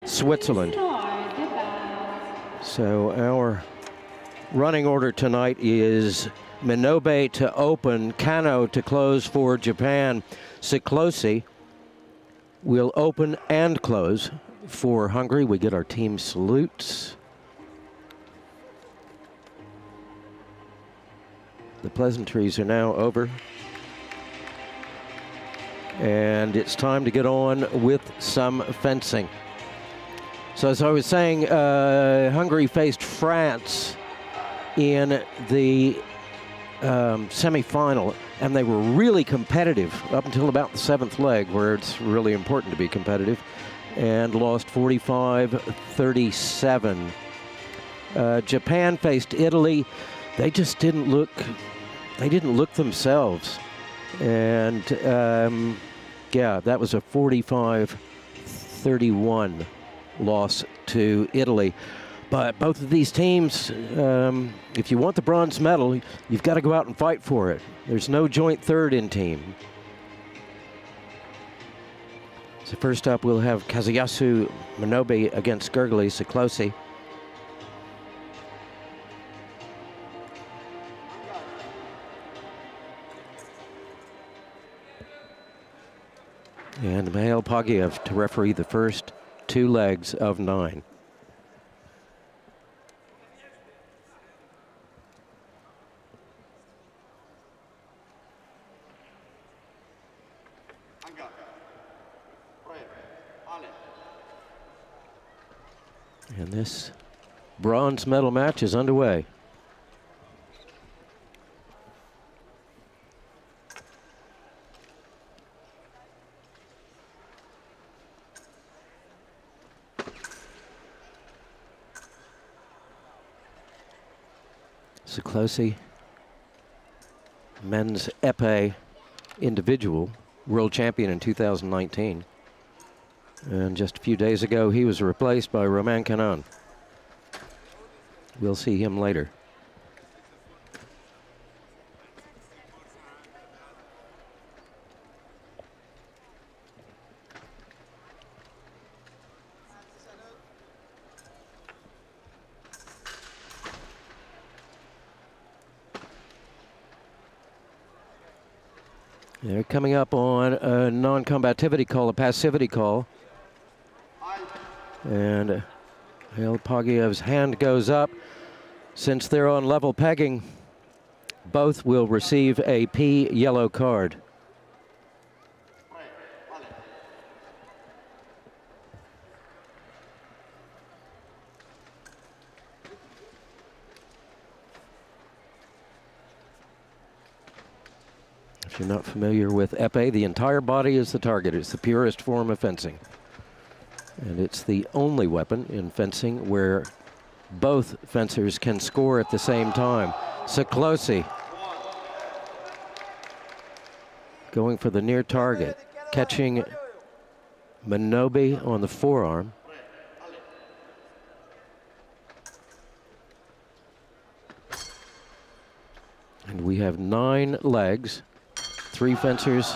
Switzerland. So our running order tonight is Minobe to open, Kano to close for Japan. Siklosi will open and close for Hungary. We get our team salutes. The pleasantries are now over. And it's time to get on with some fencing. So as I was saying, Hungary faced France in the semifinal, and they were really competitive up until about the 7th leg, where it's really important to be competitive, and lost 45-37. Japan faced Italy. They just didn't look themselves. And yeah, that was a 45-31 loss to Italy. But both of these teams, if you want the bronze medal, you've got to go out and fight for it. There's no joint third in team. So first up, we'll have Kazuyasu Minobe against Gergely Siklosi. And Mikhail Pogiev to referee the first 2 legs of 9. And this bronze medal match is underway. Siklosi, men's épée individual world champion in 2019. And just a few days ago, he was replaced by Romain Canon. We'll see him later. They're coming up on a non-combativity call, a passivity call. And Mikhail Pogiev's hand goes up. Since they're on level pegging, both will receive a P yellow card. If you're not familiar with épée, the entire body is the target. It's the purest form of fencing. And it's the only weapon in fencing where both fencers can score at the same time. Siklosi going for the near target, catching Minobe on the forearm. And we have 9 legs, 3 fencers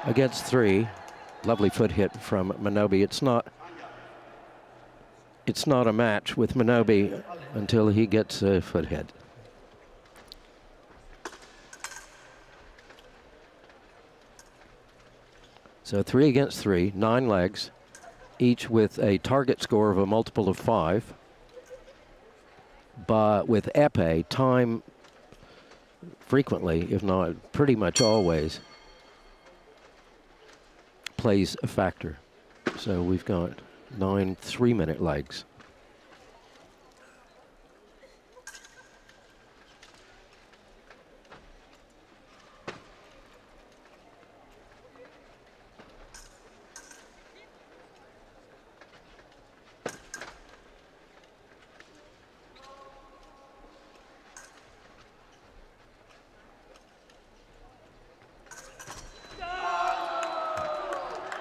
against 3. Lovely foot hit from Minobe. It's not a match with Minobe until he gets a foot hit. So 3 against 3, 9 legs, each with a target score of a multiple of 5. But with épée, time frequently, if not pretty much always, plays a factor. So we've got 9 3-minute legs.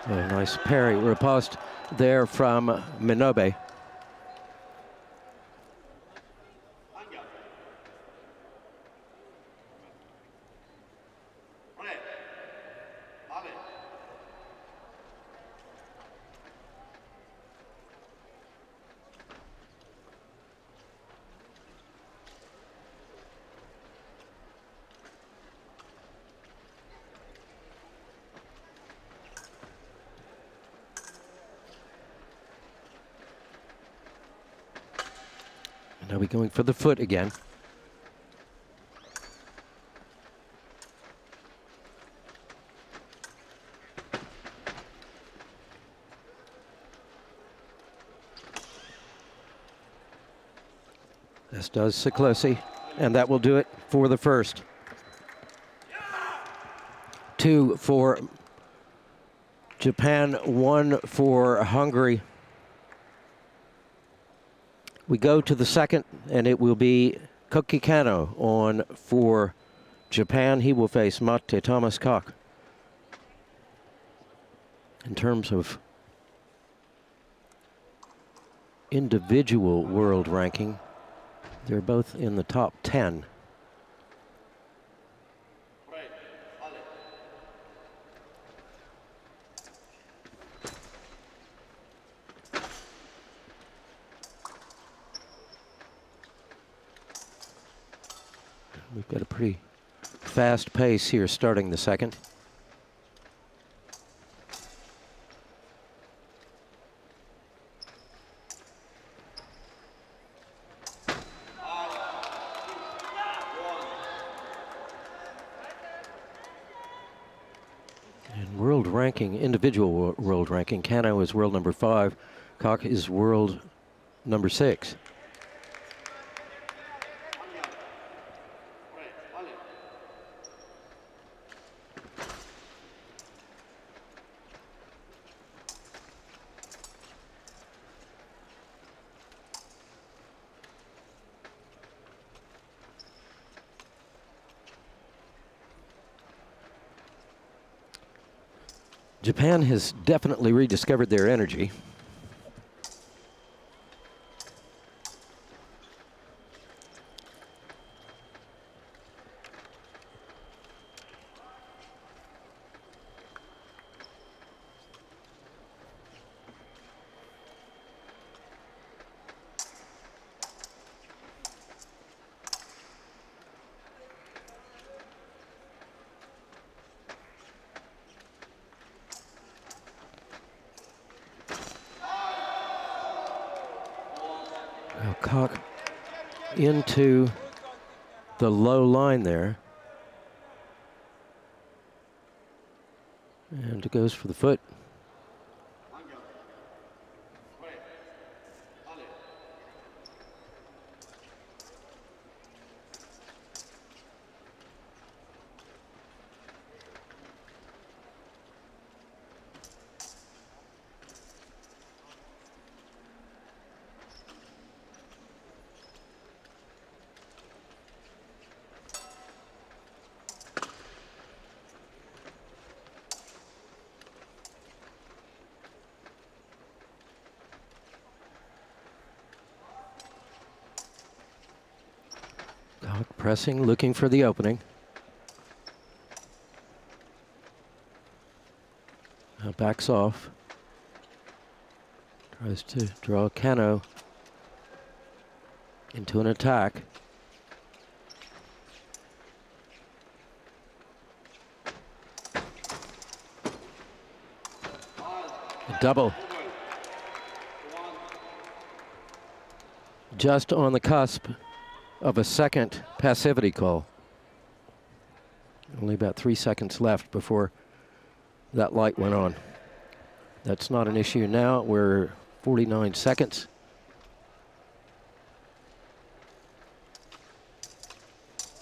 A nice parry riposte there from Minobe. Now we're going for the foot again. This does Siklosi, and that will do it for the first. 2 for Japan, 1 for Hungary. We go to the second, and it will be Koki Kano on for Japan. He will face Mate Thomas Koch. In terms of individual world ranking, they're both in the top 10. We've got a pretty fast pace here starting the second. And world ranking, individual world ranking, Kano is world number 5, Koch is world number 6. Japan has definitely rediscovered their energy. Koch into the low line there. And it goes for the foot. Pressing, looking for the opening. Now backs off. Tries to draw Kano into an attack. A double. Just on the cusp of a second passivity call. Only about 3 seconds left before that light went on. That's not an issue now. We're 49 seconds.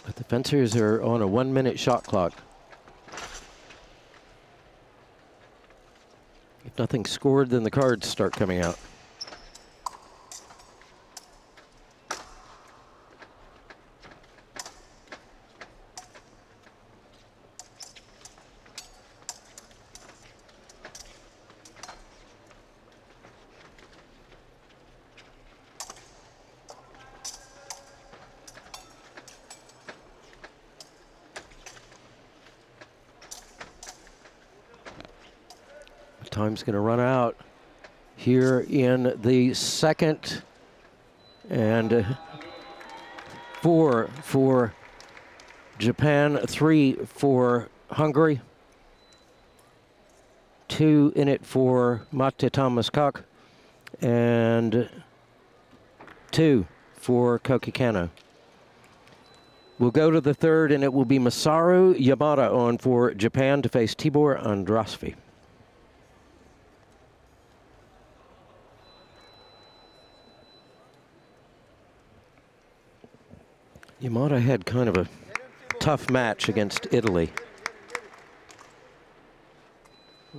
But the fencers are on a 1-minute shot clock. If nothing's scored, then the cards start coming out. Time's going to run out here in the second, and 4 for Japan, 3 for Hungary, 2 in it for Mate Thomas Koch, and 2 for Koki Kano. We'll go to the third, and it will be Masaru Yamada on for Japan to face Tibor Andrasvi. Yamada had kind of a tough match against Italy.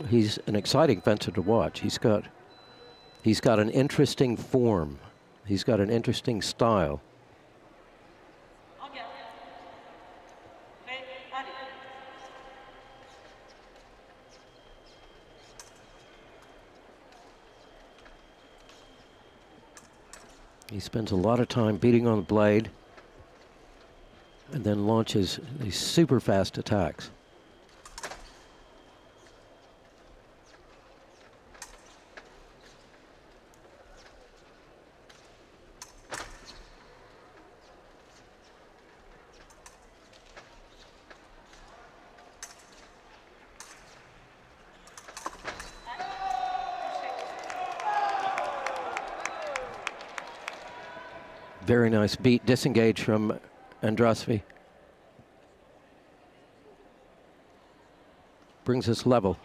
He's an exciting fencer to watch. He's got an interesting form. He's got an interesting style. He spends a lot of time beating on the blade and then launches these super fast attacks. Very nice beat, disengage from Andrasvi. Brings us level.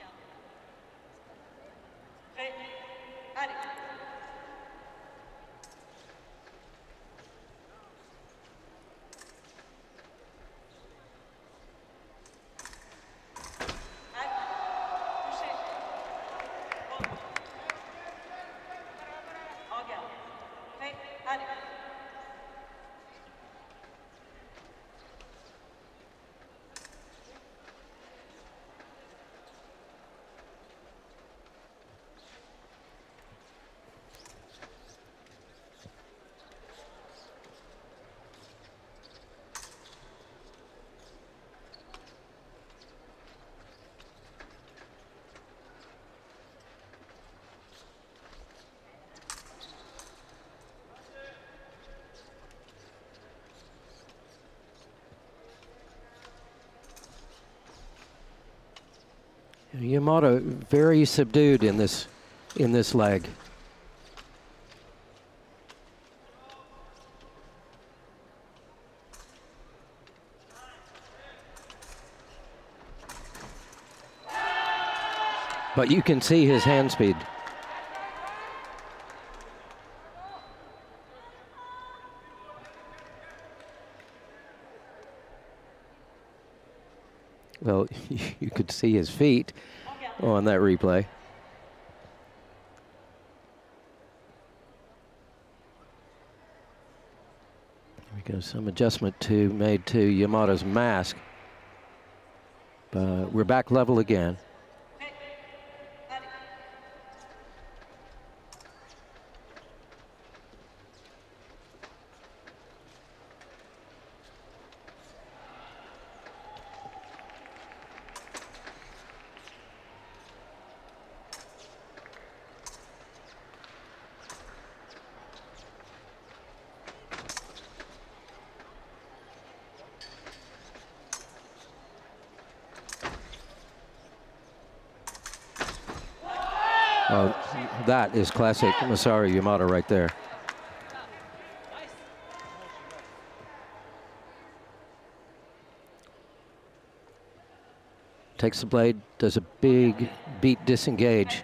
Yamada very subdued in this leg. But you can see his hand speed. Well, you could see his feet on that replay. There we go, some adjustment made to Yamada's mask. But we're back level again. Oh, that is classic Masaru Yamada right there. Takes the blade, does a big beat disengage.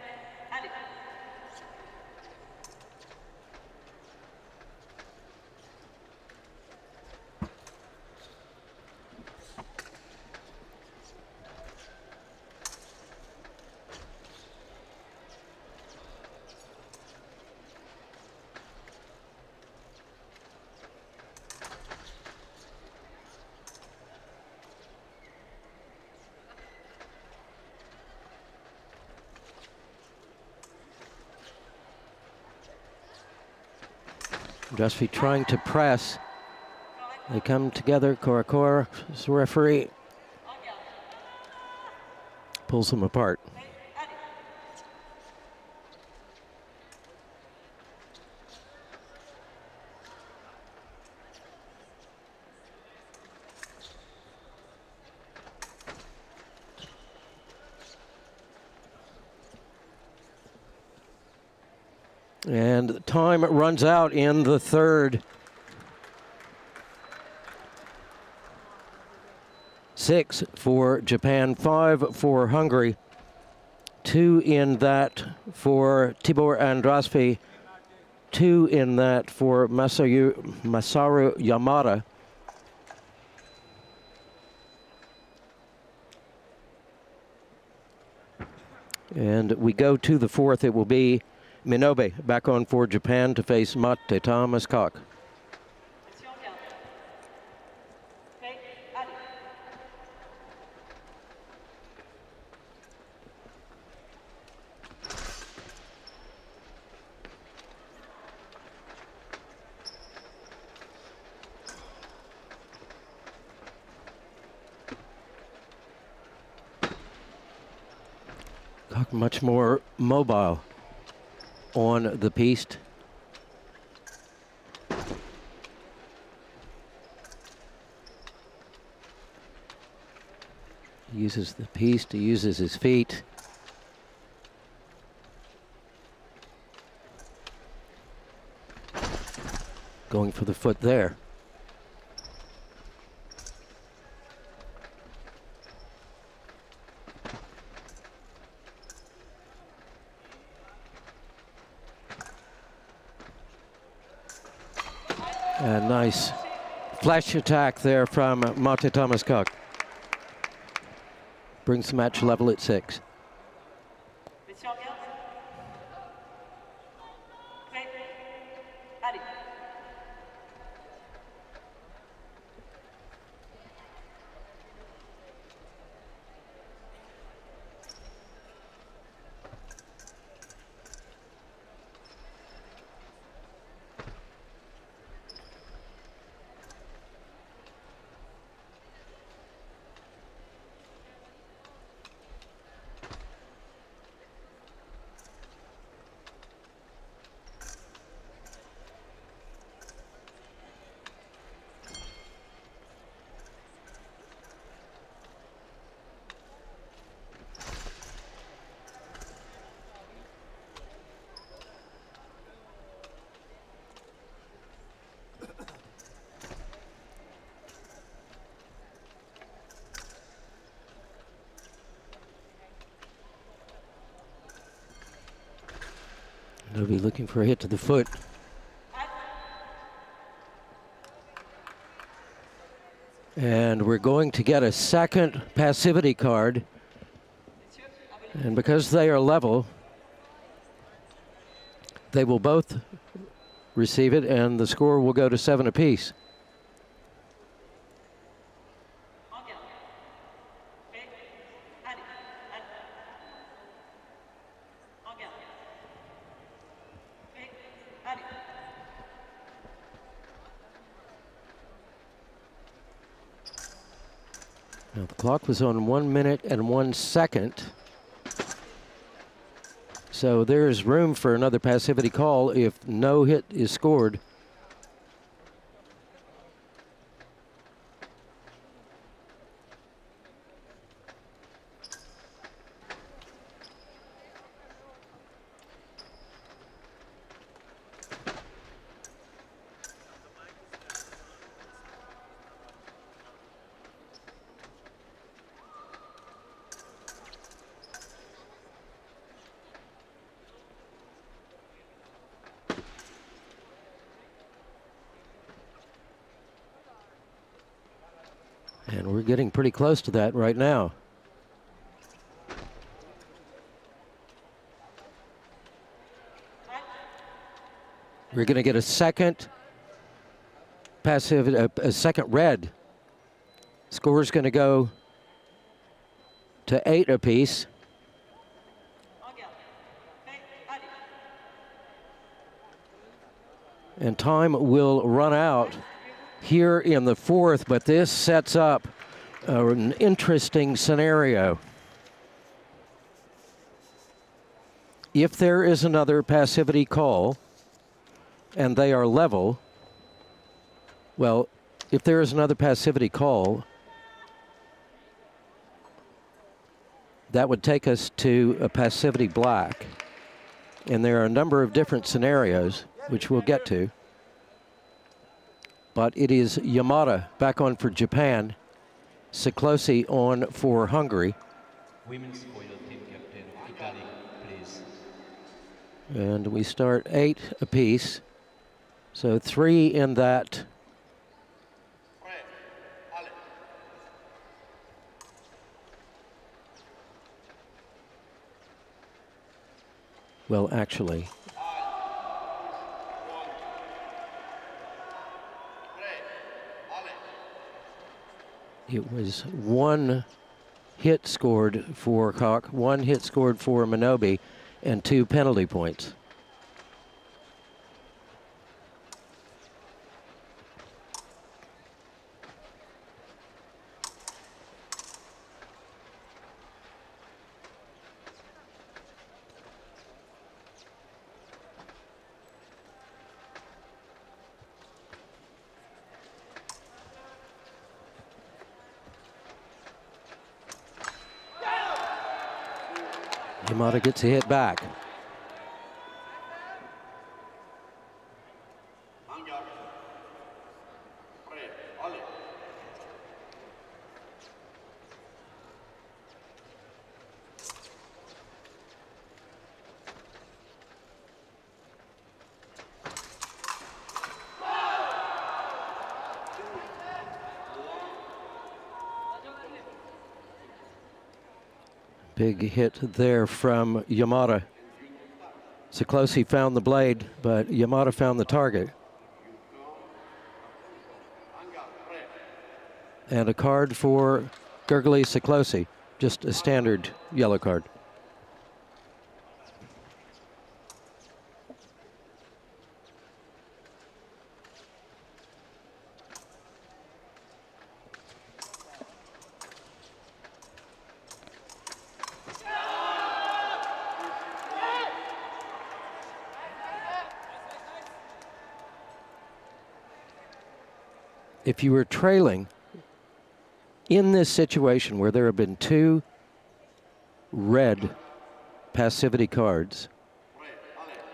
Andrasvi trying to press. They come together. Korakora, the referee, pulls them apart. And time runs out in the third. 6 for Japan, 5 for Hungary, 2 in that for Tibor Andrasfi, 2 in that for Masaru Yamada. And we go to the 4th. It will be Minobe back on for Japan to face Mate Thomas Cock. Much more mobile on the piste. He uses the piste, he uses his feet. Going for the foot there. A nice flash attack there from Mate Thomas Cock. Brings the match level at 6. They'll be looking for a hit to the foot. And we're going to get a second passivity card. And because they are level, they will both receive it, and the score will go to 7 apiece. Now the clock was on 1 minute and 1 second. So there's room for another passivity call if no hit is scored. And we're getting pretty close to that right now. We're going to get a second passive, a second red. Score's going to go to 8 apiece. And time will run out here in the 4th, but this sets up an interesting scenario. If there is another passivity call and they are level, well, if there is another passivity call, that would take us to a passivity black. And there are a number of different scenarios, which we'll get to. But it is Yamada back on for Japan. Siklosi on for Hungary. Women's foil team captain, Italy, please. And we start 8 apiece. So 3 in that. Well, actually, it was 1 hit scored for Koch, 1 hit scored for Minobe, and 2 penalty points. Yamada gets a hit back. Big hit there from Yamada. Siklosi found the blade, but Yamada found the target. And a card for Gergely Siklosi, just a standard yellow card. If you were trailing in this situation where there have been 2 red passivity cards,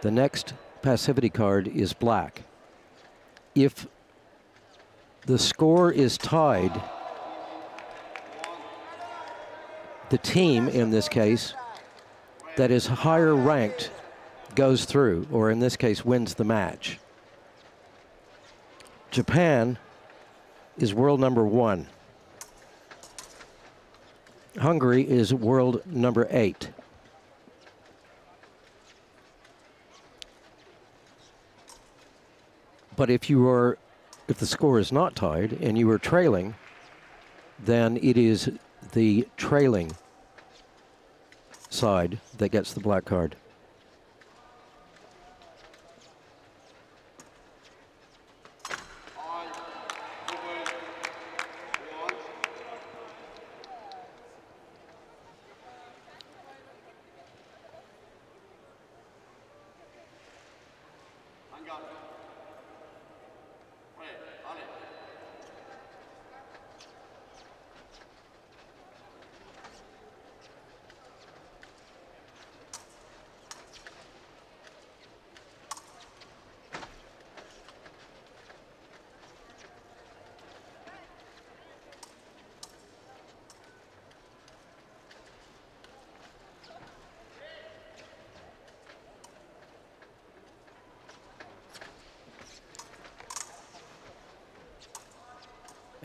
the next passivity card is black. If the score is tied, the team, in this case, that is higher ranked goes through, or in this case, wins the match. Japan is world number 1. Hungary is world number 8. But if the score is not tied and you are trailing, then it is the trailing side that gets the black card.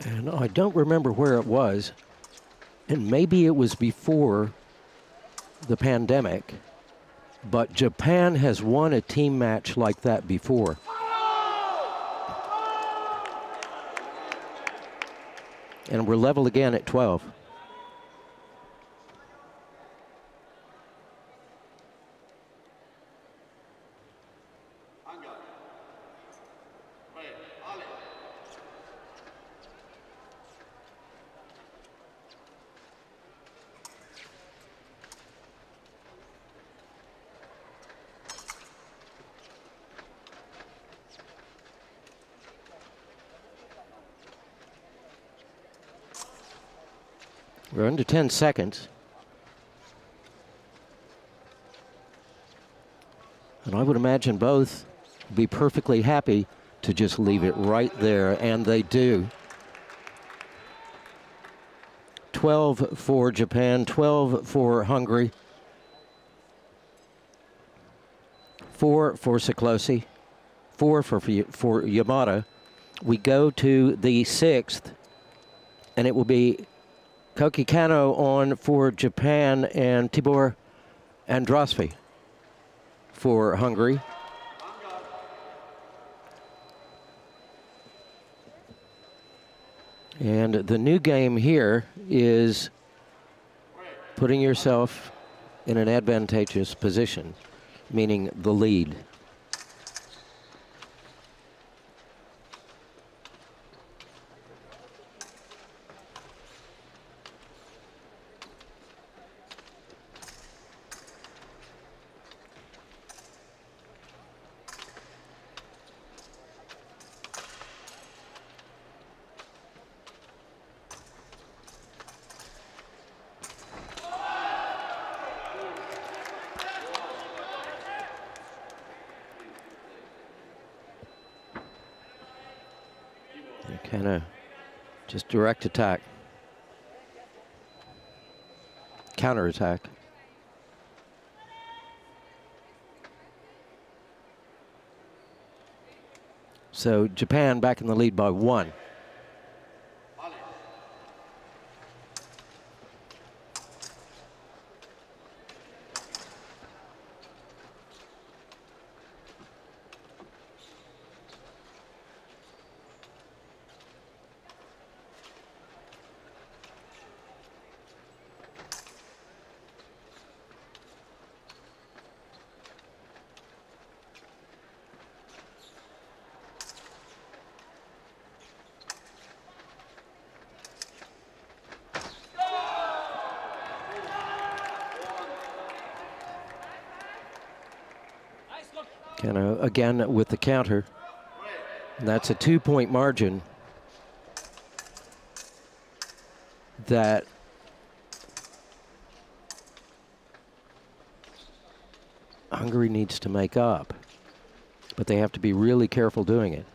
And I don't remember where it was, and maybe it was before the pandemic, but Japan has won a team match like that before. And we're level again at 12. We're under 10 seconds. And I would imagine both be perfectly happy to just leave it right there, and they do. 12 for Japan, 12 for Hungary, 4 for Siklosi, 4 for Yamada. We go to the 6th, and it will be Koki Kano on for Japan and Tibor Andrasfi for Hungary. And the new game here is putting yourself in an advantageous position, meaning the lead. Kind of just direct attack, counter attack. So Japan back in the lead by 1. Kano again with the counter. And that's a 2-point margin that Hungary needs to make up. But they have to be really careful doing it.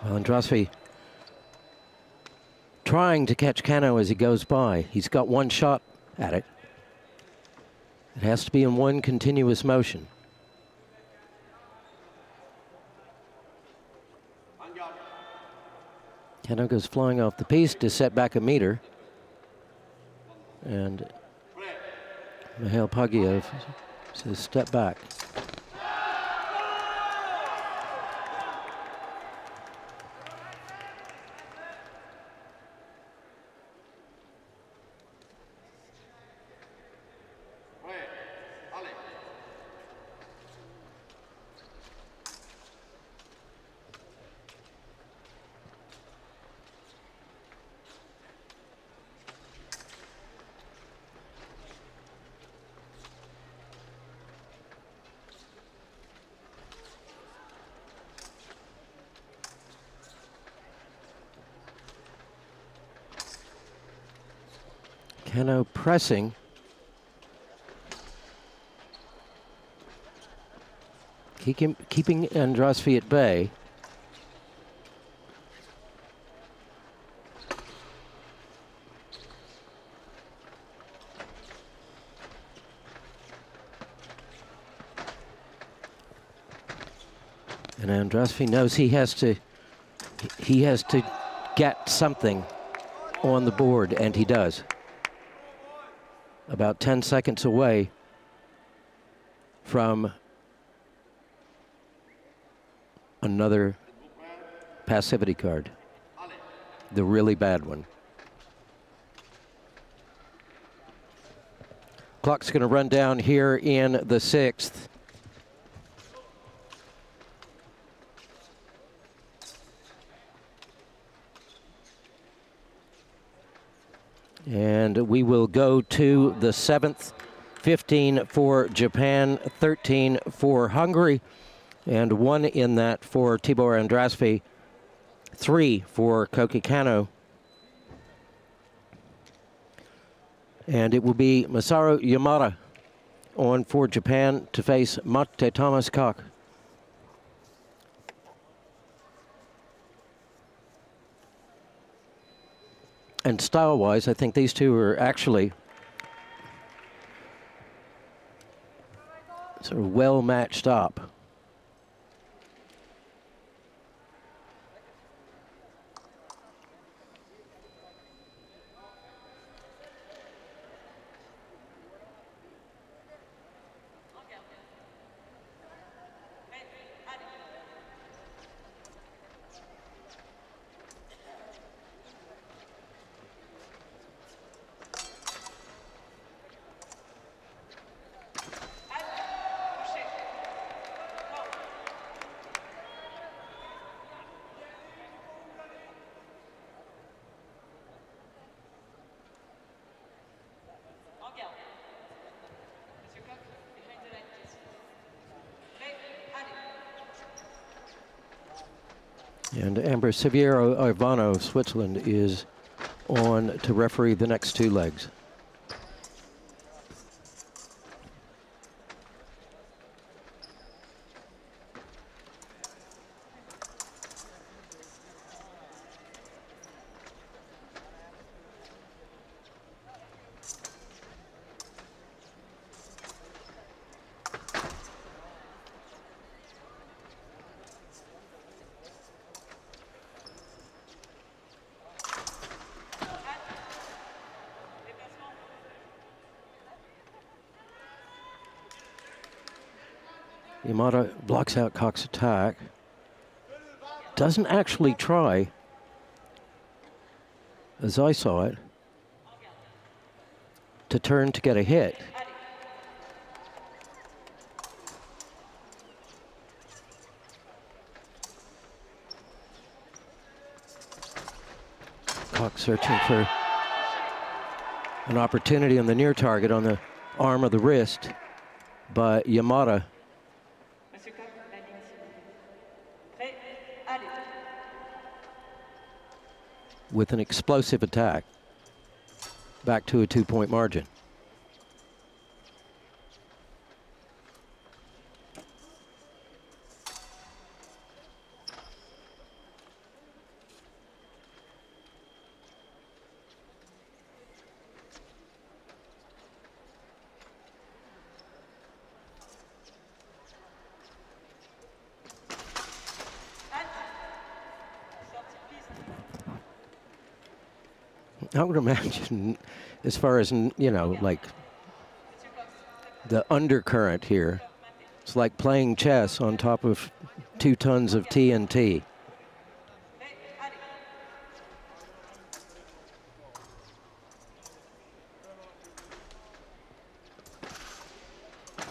Well, Andrasfi trying to catch Kano as he goes by. He's got one shot at it. It has to be in one continuous motion. Kano goes flying off the piece to set back a meter. And Mikhail Pagiev says step back. Kano pressing. Keeping Andrasfi at bay. And Andrasfi knows he has to get something on the board, and he does. About 10 seconds away from another passivity card, the really bad one. Clock's going to run down here in the 6th. And we will go to the 7th, 15 for Japan, 13 for Hungary, and 1 in that for Tibor Andrasfi, 3 for Koki Kano. And it will be Masaru Yamada on for Japan to face Mate Thomas Koch. And style-wise, I think these two are actually sort of well matched up. And Amber Siviero Ivano of Switzerland is on to referee the next 2 legs. Yamada blocks out Koch's attack. Doesn't actually try, as I saw it, to turn to get a hit. Koch searching for an opportunity on the near target on the arm of the wrist, but Yamada with an explosive attack, back to a 2-point margin. I would imagine, as far as, you know, like the undercurrent here, it's like playing chess on top of 2 tons of TNT.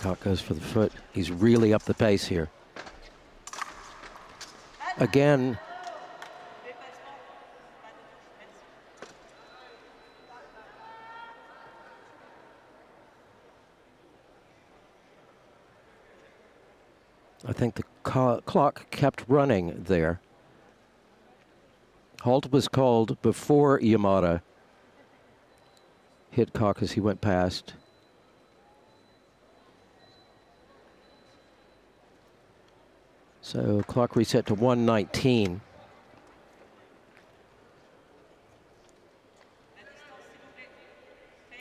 Koch goes for the foot. He's really up the pace here. Again, I think the clock kept running there. Halt was called before Yamada hit Koch as he went past. So clock reset to 1:19.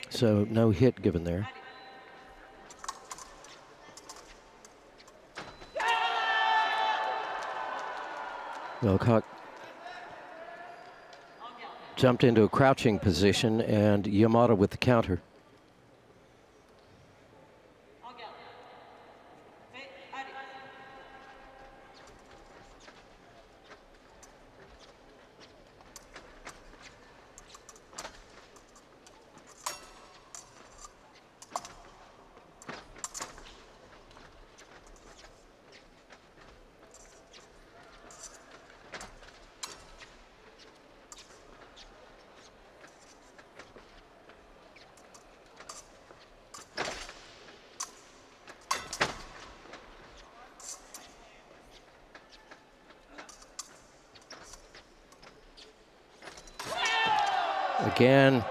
So no hit given there. Well, Koch jumped into a crouching position, and Yamada with the counter. Again,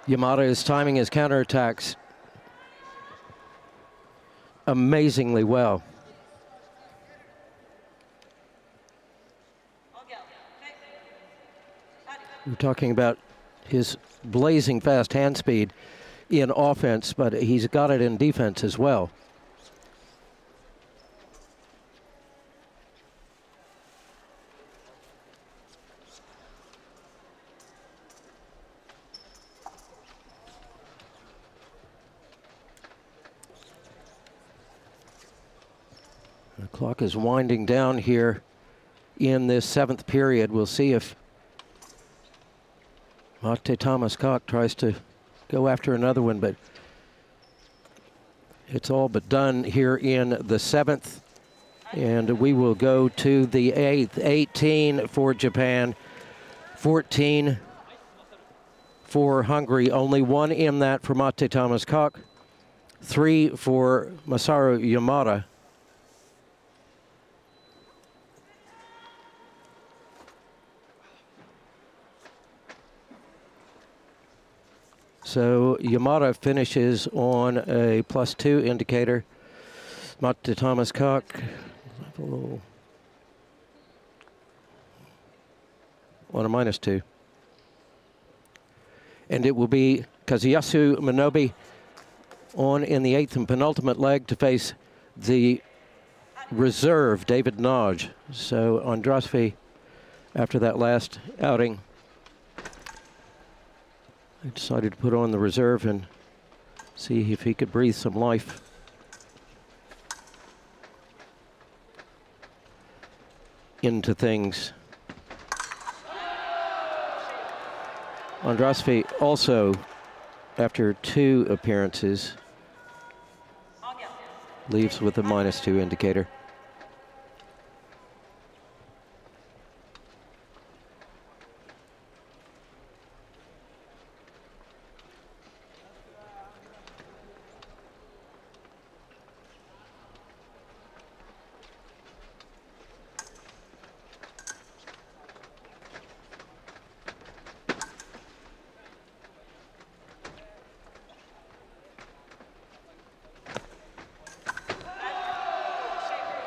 Yamada is timing his counterattacks amazingly well. We're talking about his blazing fast hand speed in offense, but he's got it in defense as well. The clock is winding down here in this 7th period. We'll see if Mate Thomas Cock tries to go after another one, but it's all but done here in the 7th. And we will go to the 8th. 18 for Japan, 14 for Hungary. Only one in that for Mate Thomas Cock, 3 for Masaru Yamada. So Yamada finishes on a +2 indicator. Mate Thomas Cock on a -2. And it will be Kazuyasu Minobe on in the 8th and penultimate leg to face the reserve, David Nodge. So Andrasvi, after that last outing, I decided to put on the reserve and see if he could breathe some life into things. Andrasvi also, after 2 appearances, leaves with a -2 indicator.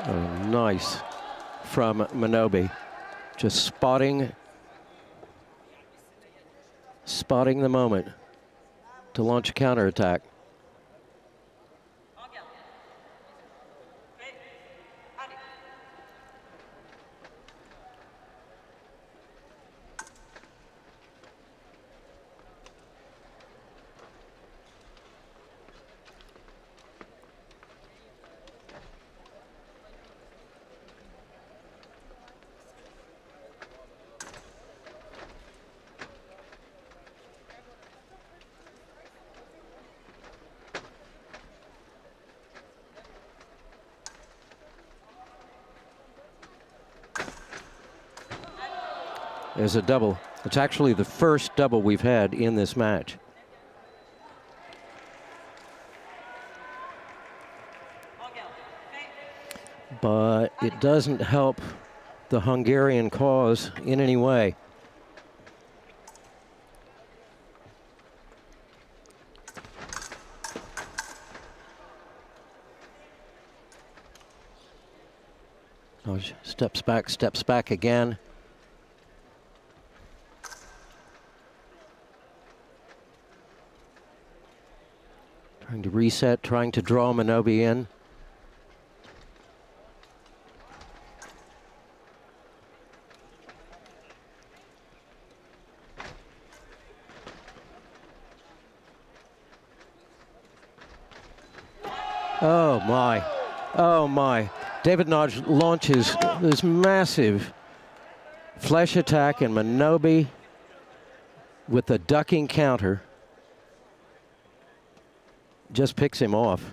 Oh, nice from Minobe. Just spotting the moment to launch a counterattack. There's a double. It's actually the first double we've had in this match. But it doesn't help the Hungarian cause in any way. Oh, steps back again. Trying to reset, trying to draw Minobe in. Oh my, oh my. David Nodge launches this massive flesh attack, and Minobe with the ducking counter just picks him off.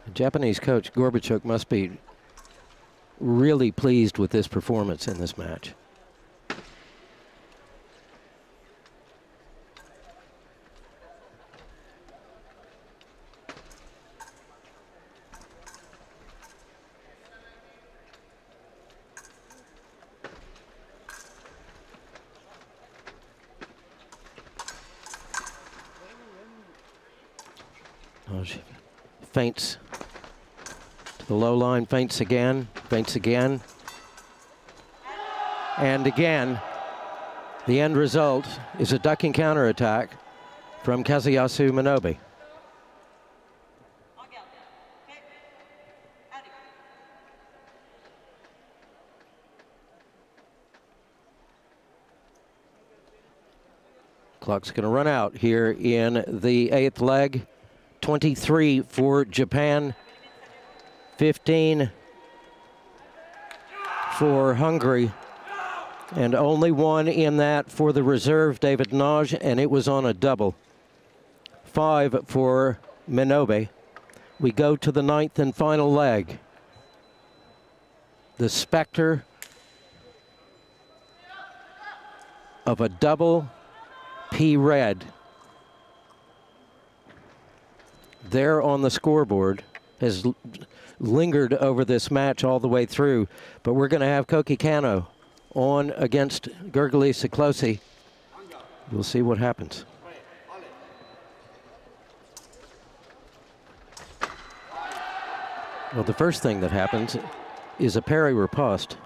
The Japanese coach Gorbachev must be really pleased with this performance in this match. Naj feints to the low line, feints again, and again. The end result is a ducking counterattack from Kazuyasu Minobe. Clock's going to run out here in the 8th leg. 23 for Japan, 15 for Hungary, and only one in that for the reserve, David Naj, and it was on a double. 5 for Minobe. We go to the 9th and final leg. The specter of a double P red there on the scoreboard has lingered over this match all the way through, but we're going to have Koki Kanno on against Gergely Siklosi. We'll see what happens. Well, the first thing that happens is a parry riposte.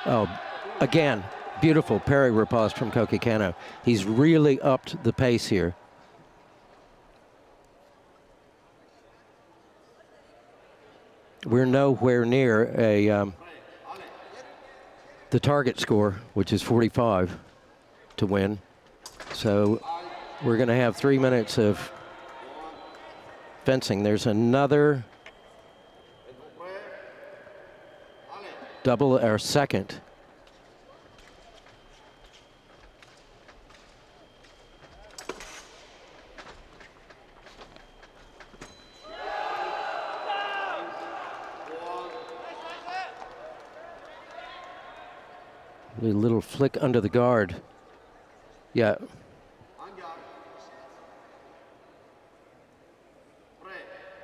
Oh, again, beautiful parry riposte from Koki Kanno. He's really upped the pace here. We're nowhere near the target score, which is 45 to win. So we're going to have 3 minutes of fencing. There's another double, our second. A little flick under the guard. Yeah.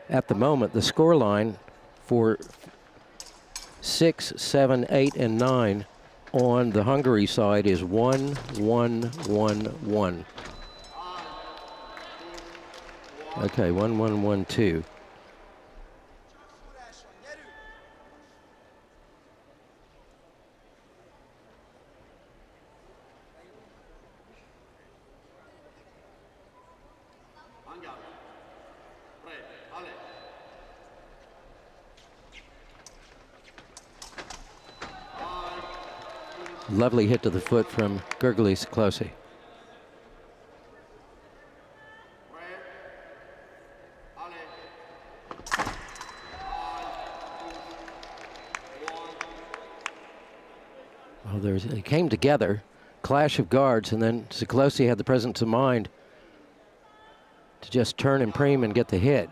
At the moment, the score line for 6, 7, 8, and 9 on the Hungary side is 1, 1, 1, 1. Okay, 1, 1, 1, 2. Lovely hit to the foot from Gergely Siklosi. Well, they came together, clash of guards, and then Siklosi had the presence of mind to just turn and prime and get the hit.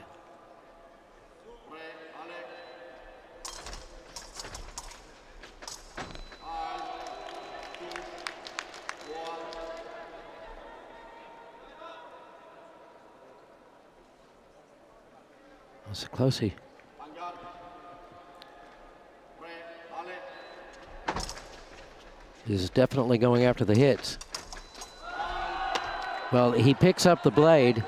Siklosi. Is definitely going after the hits. Well, he picks up the blade.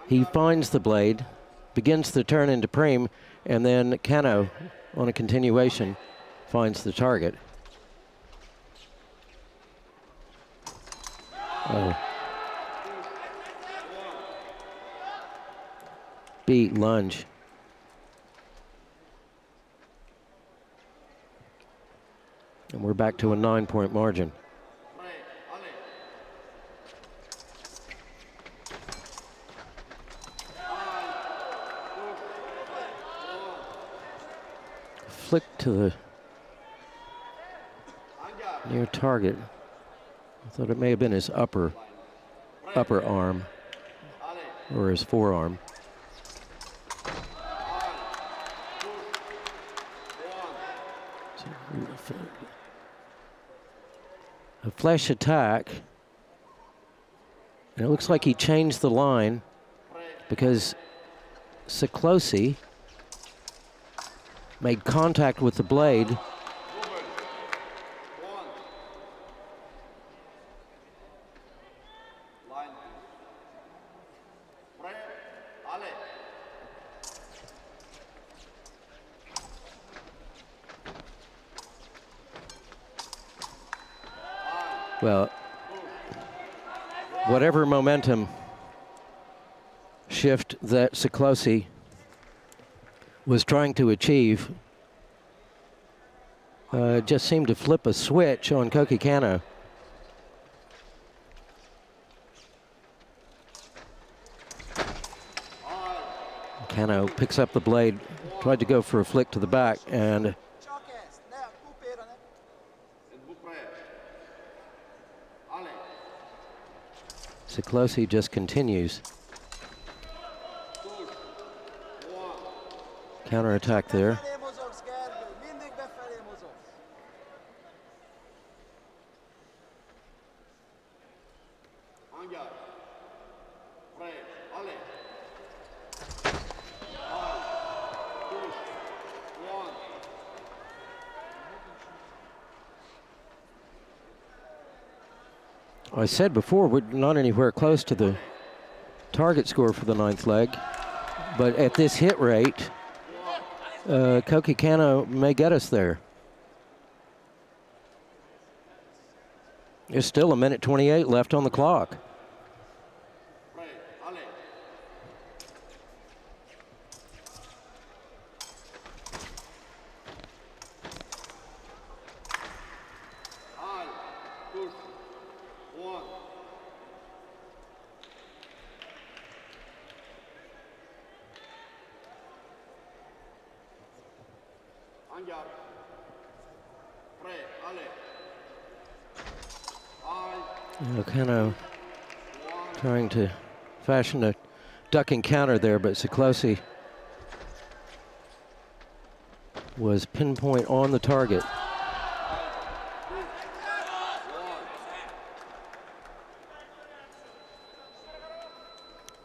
He finds the blade, begins the turn into prime, and then Kanno, on a continuation, finds the target. Oh. Beat lunge. And we're back to a 9-point margin. Flick to the near target. I thought it may have been his upper arm or his forearm. A flesh attack And it looks like he changed the line because Siklosi made contact with the blade. Well, whatever momentum shift that Siklosi was trying to achieve just seemed to flip a switch on Koki Kano. Kano picks up the blade, tried to go for a flick to the back, and Siklosi just continues. Counterattack there. I said before, we're not anywhere close to the target score for the 9th leg, but at this hit rate, Koki Kano may get us there. There's still 1:28 left on the clock. Kano trying to fashion a ducking counter there, but Siklosi was pinpoint on the target.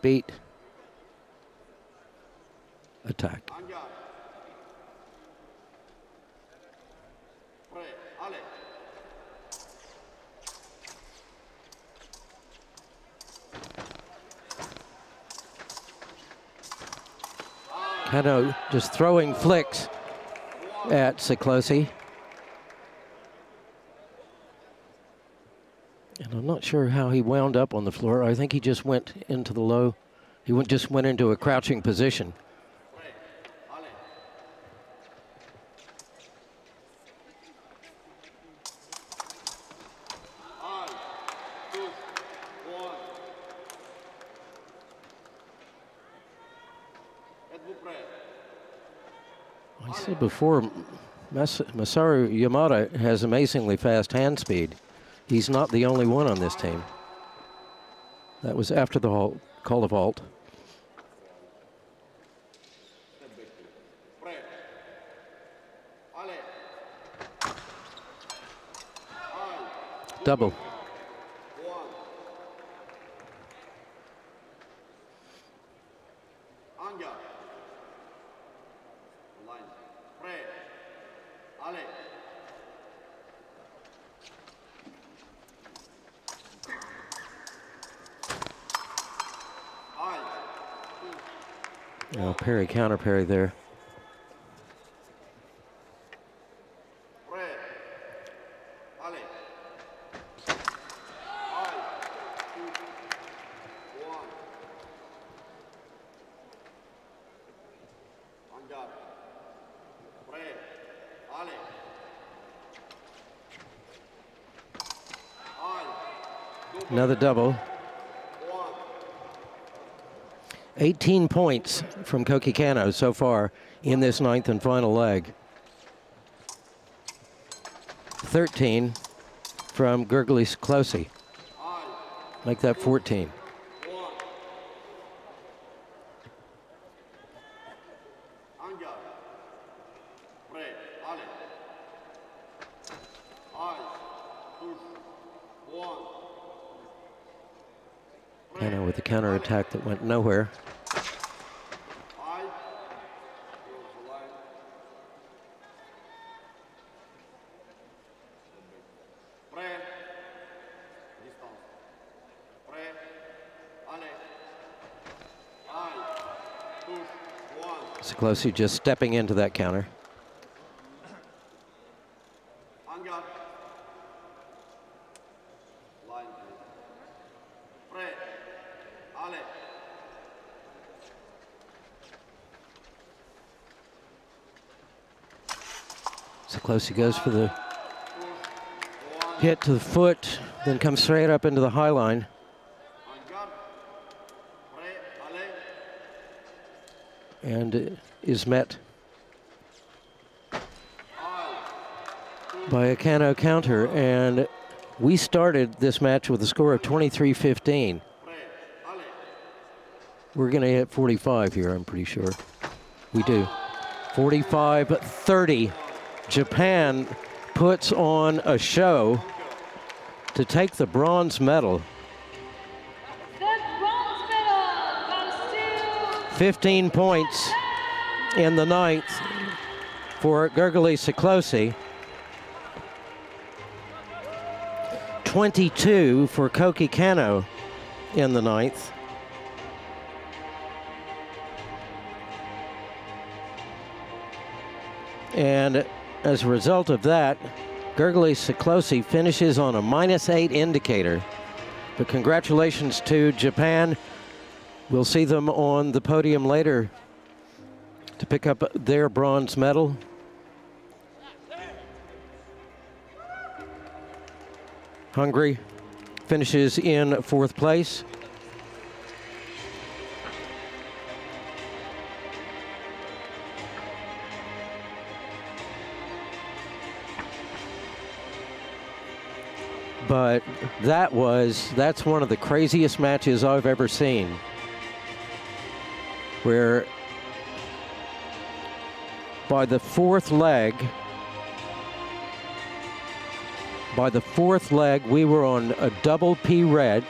Beat. Attack. Kano just throwing flicks at Siklosi. And I'm not sure how he wound up on the floor. I think he just went into the low. He just went into a crouching position. I said before, Masaru Yamada has amazingly fast hand speed. He's not the only one on this team. That was after the call of halt. Double. Oh, parry, counter parry there. Another double. 18 points from Koki Kano so far in this 9th and final leg. 13 from Grigori Siklosi. Make that 14. counterattack that went nowhere. Siklosi just stepping into that counter. Siklosi goes for the hit to the foot, then comes straight up into the high line. And is met by a Kano counter. And we started this match with a score of 23-15. We're going to hit 45 here, I'm pretty sure. We do. 45-30. Japan puts on a show to take the bronze medal. 15 points in the ninth for Gergely Siklosi. 22 for Koki Kano in the ninth. And as a result of that, Gergely Siklosi finishes on a -8 indicator. But congratulations to Japan. We'll see them on the podium later to pick up their bronze medal. Hungary finishes in fourth place. But that's one of the craziest matches I've ever seen, where by the fourth leg we were on a double P red,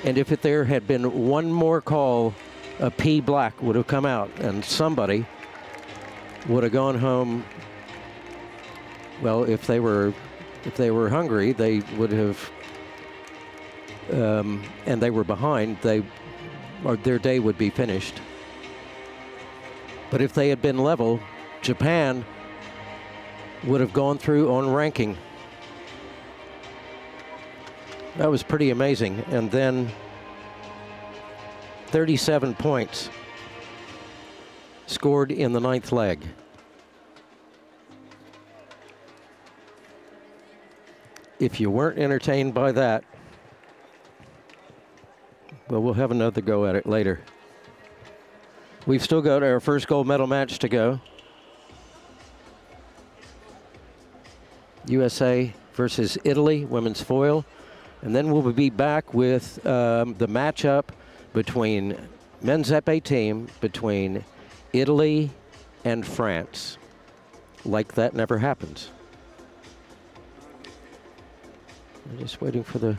and if there had been one more call, a P black would have come out and somebody would have gone home. Well, if they were Hungary, they would have, and they were behind, their day would be finished. But if they had been level, Japan would have gone through on ranking. That was pretty amazing. And then 37 points scored in the ninth leg. If you weren't entertained by that, well, we'll have another go at it later. We've still got our first gold medal match to go. USA versus Italy, women's foil. And then we'll be back with the matchup between men's épée team between Italy and France. Like that never happens. I'm just waiting for the...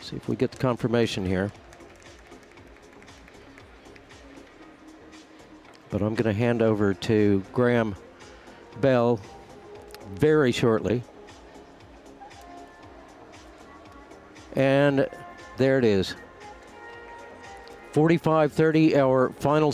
See if we get the confirmation here. But I'm going to hand over to Graham Bell very shortly. And there it is. 45-30, our final